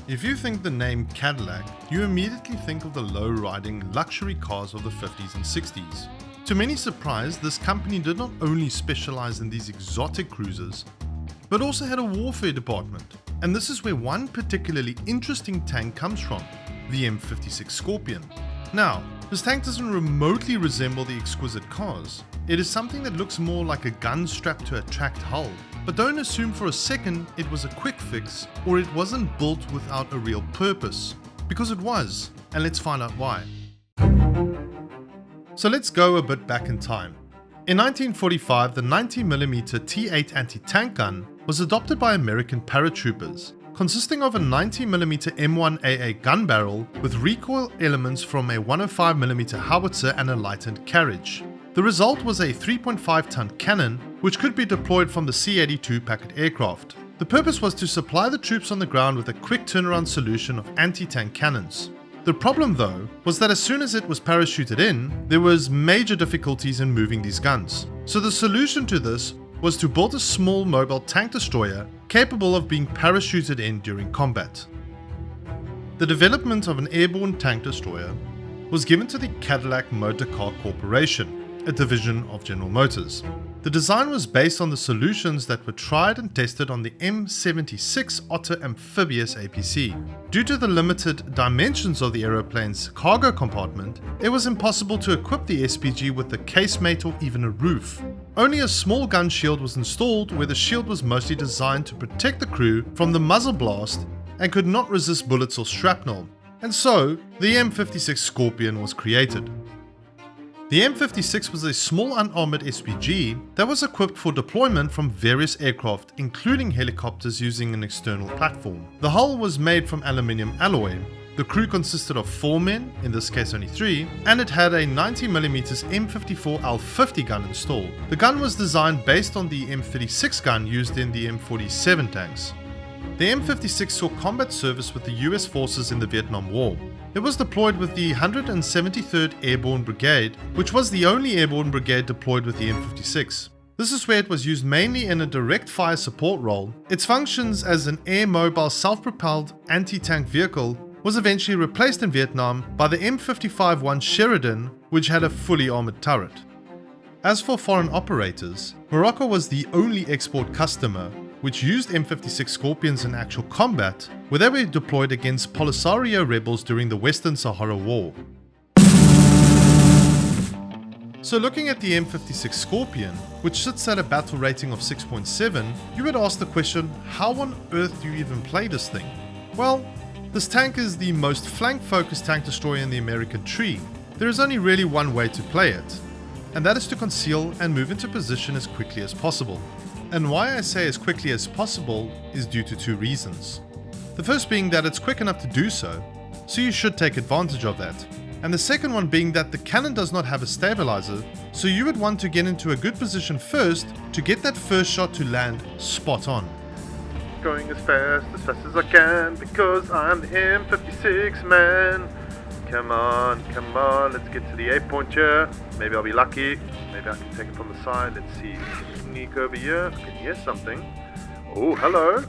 If you think the name Cadillac, you immediately think of the low-riding luxury cars of the 50s and 60s. To many's surprise, this company did not only specialize in these exotic cruisers, but also had a warfare department. And this is where one particularly interesting tank comes from, the M56 Scorpion. Now, this tank doesn't remotely resemble the exquisite cars. It is something that looks more like a gun strapped to a tracked hull. But don't assume for a second it was a quick fix or it wasn't built without a real purpose. Because it was, and let's find out why. So let's go a bit back in time. In 1945, the 90mm T8 anti-tank gun was adopted by American paratroopers, consisting of a 90mm M1AA gun barrel with recoil elements from a 105mm howitzer and a lightened carriage. The result was a 3.5-ton cannon, which could be deployed from the C-82 Packet aircraft. The purpose was to supply the troops on the ground with a quick turnaround solution of anti-tank cannons. The problem though, was that as soon as it was parachuted in, there was major difficulties in moving these guns. So the solution to this was to build a small mobile tank destroyer capable of being parachuted in during combat. The development of an airborne tank destroyer was given to the Cadillac Motor Car Corporation, a division of General Motors. The design was based on the solutions that were tried and tested on the M56 Otter amphibious APC. Due to the limited dimensions of the aeroplane's cargo compartment, it was impossible to equip the SPG with a casemate or even a roof. Only a small gun shield was installed, where the shield was mostly designed to protect the crew from the muzzle blast and could not resist bullets or shrapnel. And so, the M56 Scorpion was created. The M56 was a small unarmored SPG that was equipped for deployment from various aircraft, including helicopters, using an external platform. The hull was made from aluminium alloy. The crew consisted of 4 men, in this case only 3, and it had a 90mm M54L50 gun installed. The gun was designed based on the M36 gun used in the M47 tanks. The M56 saw combat service with the US forces in the Vietnam War. It was deployed with the 173rd Airborne Brigade, which was the only airborne brigade deployed with the M56. This is where it was used mainly in a direct fire support role. Its functions as an air-mobile self-propelled anti-tank vehicle was eventually replaced in Vietnam by the M55-1 Sheridan, which had a fully armored turret. As for foreign operators, Morocco was the only export customer which used M56 Scorpions in actual combat, where they were deployed against Polisario rebels during the Western Sahara War. So looking at the M56 Scorpion, which sits at a battle rating of 6.7, you would ask the question, how on earth do you even play this thing? Well, this tank is the most flank-focused tank destroyer in the American tree. There is only really one way to play it, and that is to conceal and move into position as quickly as possible. And why I say as quickly as possible is due to 2 reasons. The first being that it's quick enough to do so you should take advantage of that. And the second one being that the cannon does not have a stabilizer, so you would want to get into a good position first to get that first shot to land spot on. Going as fast as I can, because I'm the M56 man. Come on, let's get to the 8-point here. Maybe I'll be lucky. Maybe I can take it from the side. Let's see. Sneak over here. I can hear something. Oh, hello.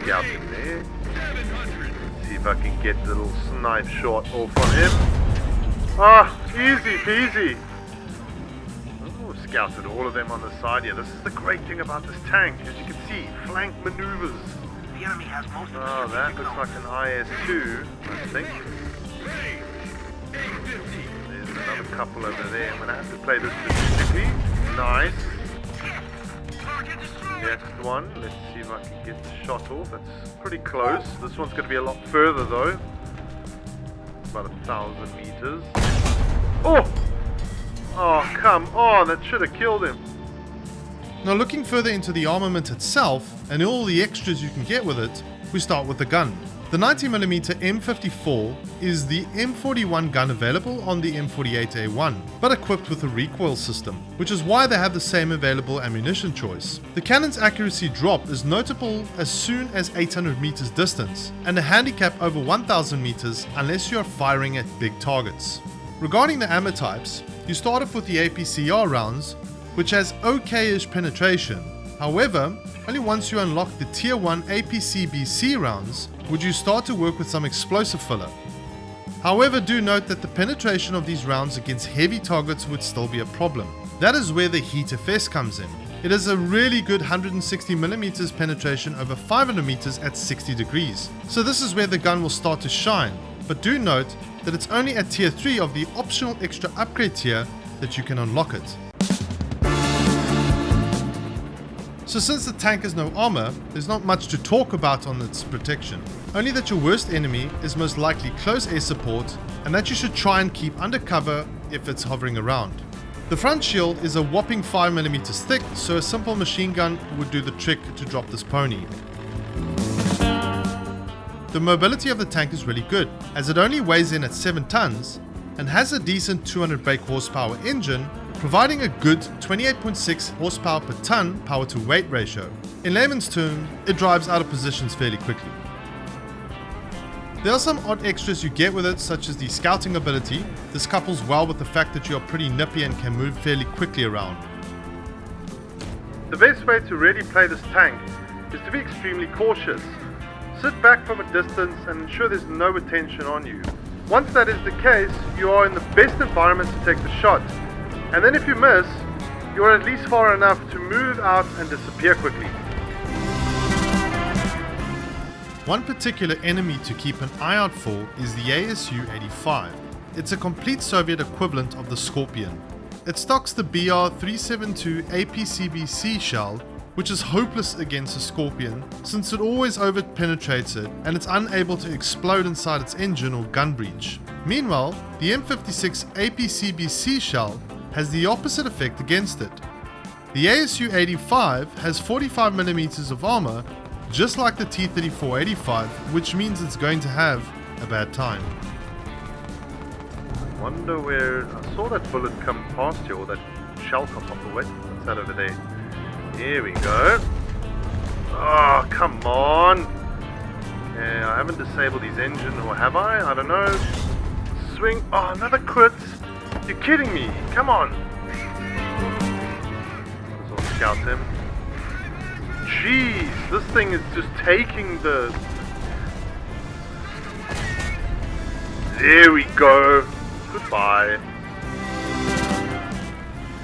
Scout in there. Let's see if I can get the little snipe shot off on him. Ah, easy peasy. Oh, scouted all of them on the side here. This is the great thing about this tank. As you can see, flank maneuvers. The enemy has most of the Oh, that looks like an IS-2, I think. There's another couple over there. I'm going to have to play this strategically. Nice. Next one. Let's see if I can get the shot off. That's pretty close. This one's going to be a lot further though. About 1,000 meters. Oh! Oh, come on. That should have killed him. Now looking further into the armament itself and all the extras you can get with it, we start with the gun. The 90mm M54 is the M41 gun available on the M48A1, but equipped with a recoil system, which is why they have the same available ammunition choice. The cannon's accuracy drop is notable as soon as 800 meters distance, and a handicap over 1000 meters unless you are firing at big targets. Regarding the ammo types, you start off with the APCR rounds, which has okay-ish penetration. However, only once you unlock the Tier 1 APC-BC rounds would you start to work with some explosive filler. However, do note that the penetration of these rounds against heavy targets would still be a problem. That is where the heat effect comes in. It is a really good 160mm penetration over 500m at 60 degrees. So this is where the gun will start to shine, but do note that it's only at tier 3 of the optional extra upgrade tier that you can unlock it. So since the tank has no armor, there's not much to talk about on its protection. Only that your worst enemy is most likely close air support, and that you should try and keep under cover if it's hovering around. The front shield is a whopping 5mm thick, so a simple machine gun would do the trick to drop this pony. The mobility of the tank is really good, as it only weighs in at 7 tons and has a decent 200 brake horsepower engine, providing a good 28.6 horsepower per ton power to weight ratio. In layman's terms, it drives out of positions fairly quickly. There are some odd extras you get with it, such as the scouting ability. This couples well with the fact that you are pretty nippy and can move fairly quickly around. The best way to really play this tank is to be extremely cautious. Sit back from a distance and ensure there's no attention on you. Once that is the case, you are in the best environment to take the shot. And then if you miss, you're at least far enough to move out and disappear quickly. One particular enemy to keep an eye out for is the ASU-85. It's a complete Soviet equivalent of the Scorpion. It stocks the BR-372 APCBC shell, which is hopeless against a Scorpion since it always over-penetrates it and it's unable to explode inside its engine or gun breech. Meanwhile, the M56 APCBC shell has the opposite effect against it. The ASU-85 has 45mm of armor, just like the T-34-85, which means it's going to have a bad time. Wonder where I saw that bullet come past here, or that shell come off the way. What's that over there? Here we go. Oh, come on. Okay, I haven't disabled his engine, or have I? I don't know. Swing. Oh, another crit. You're kidding me. Come on. Let's scout him. Jeez, this thing is just taking the... There we go. Goodbye.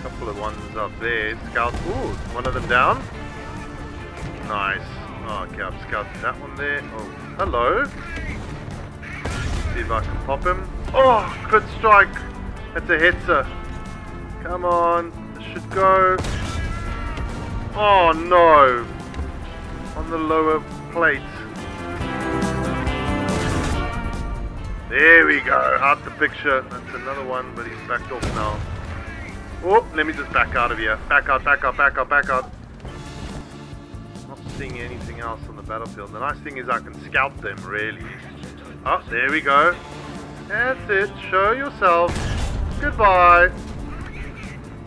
Couple of ones up there. Scout. Ooh, one of them down. Nice. Oh, okay, I've scouted that one there. Oh, hello. See if I can pop him. Oh, crit strike. That's a hetzer. Come on. This should go. Oh no. On the lower plate. There we go. Out the picture. That's another one, but he's backed off now. Oh, let me just back out of here. Back out, back out, back out, back out. Not seeing anything else on the battlefield. The nice thing is I can scout them, really. Oh, there we go. That's it. Show yourself. Goodbye.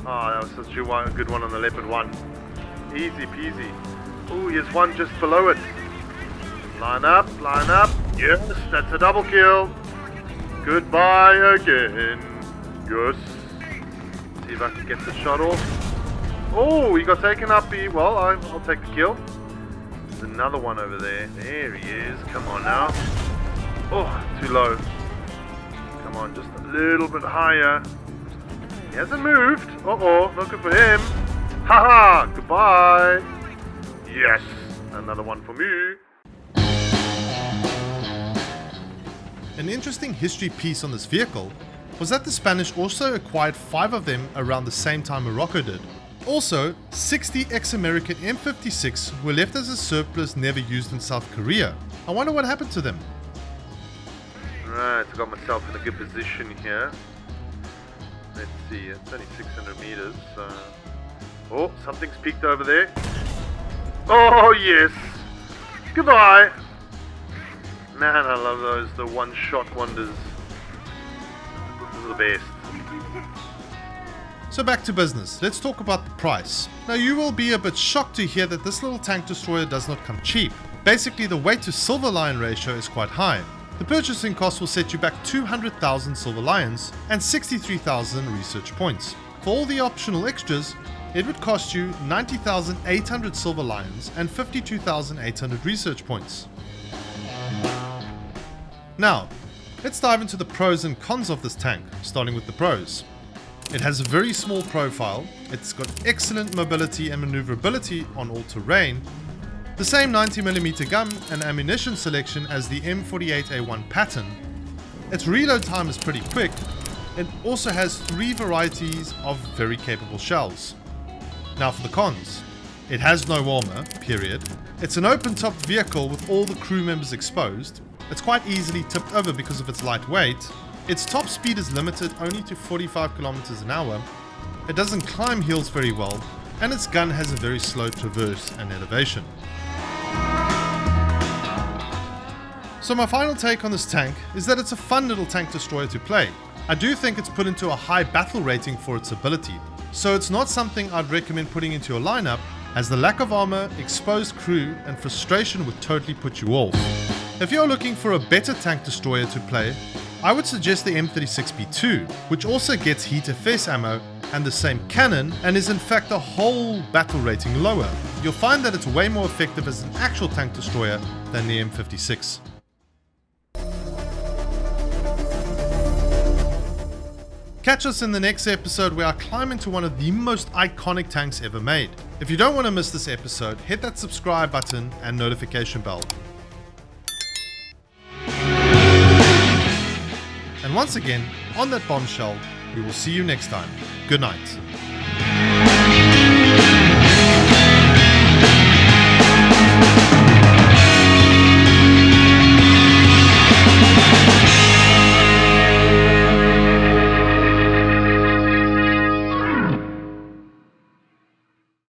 Oh, that was such a good one on the Leopard 1. Easy peasy. Oh, here's one just below it. Line up, line up. Yes, that's a double kill. Goodbye again. Yes. See if I can get the shot off. Oh, he got taken up. Well, I'll take the kill. There's another one over there. There he is. Come on now. Oh, too low. Come on, just a little bit higher. He hasn't moved. Uh-oh, not good for him. Haha, goodbye. Yes, another one for me. An interesting history piece on this vehicle was that the Spanish also acquired 5 of them around the same time Morocco did. Also, 60 ex-American M56 were left as a surplus never used in South Korea. I wonder what happened to them. Right, I got myself in a good position here. Let's see, it's only 600 meters, so... Oh, something's peeked over there. Oh, yes! Goodbye! Man, I love those, the one-shot wonders. This is the best. So back to business, let's talk about the price. Now you will be a bit shocked to hear that this little tank destroyer does not come cheap. Basically, the weight to Silver Lion ratio is quite high. The purchasing cost will set you back 200,000 Silver Lions and 63,000 research points. For all the optional extras, it would cost you 90,800 Silver Lions and 52,800 research points. Now, let's dive into the pros and cons of this tank, starting with the pros. It has a very small profile, it's got excellent mobility and maneuverability on all terrain, the same 90mm gun and ammunition selection as the M48A1 pattern. Its reload time is pretty quick. It also has 3 varieties of very capable shells. Now for the cons. It has no armor, period. It's an open top vehicle with all the crew members exposed. It's quite easily tipped over because of its light weight. Its top speed is limited only to 45 km an hour. It doesn't climb hills very well, and its gun has a very slow traverse and elevation. So my final take on this tank is that it's a fun little tank destroyer to play. I do think it's put into a high battle rating for its ability, so it's not something I'd recommend putting into your lineup, as the lack of armor, exposed crew, and frustration would totally put you off. If you're looking for a better tank destroyer to play, I would suggest the M56B2, which also gets heat FS ammo and the same cannon, and is in fact a whole battle rating lower. You'll find that it's way more effective as an actual tank destroyer than the M56. Catch us in the next episode where I climb into one of the most iconic tanks ever made. If you don't want to miss this episode, hit that subscribe button and notification bell. And once again, on that bombshell, we will see you next time. Good night.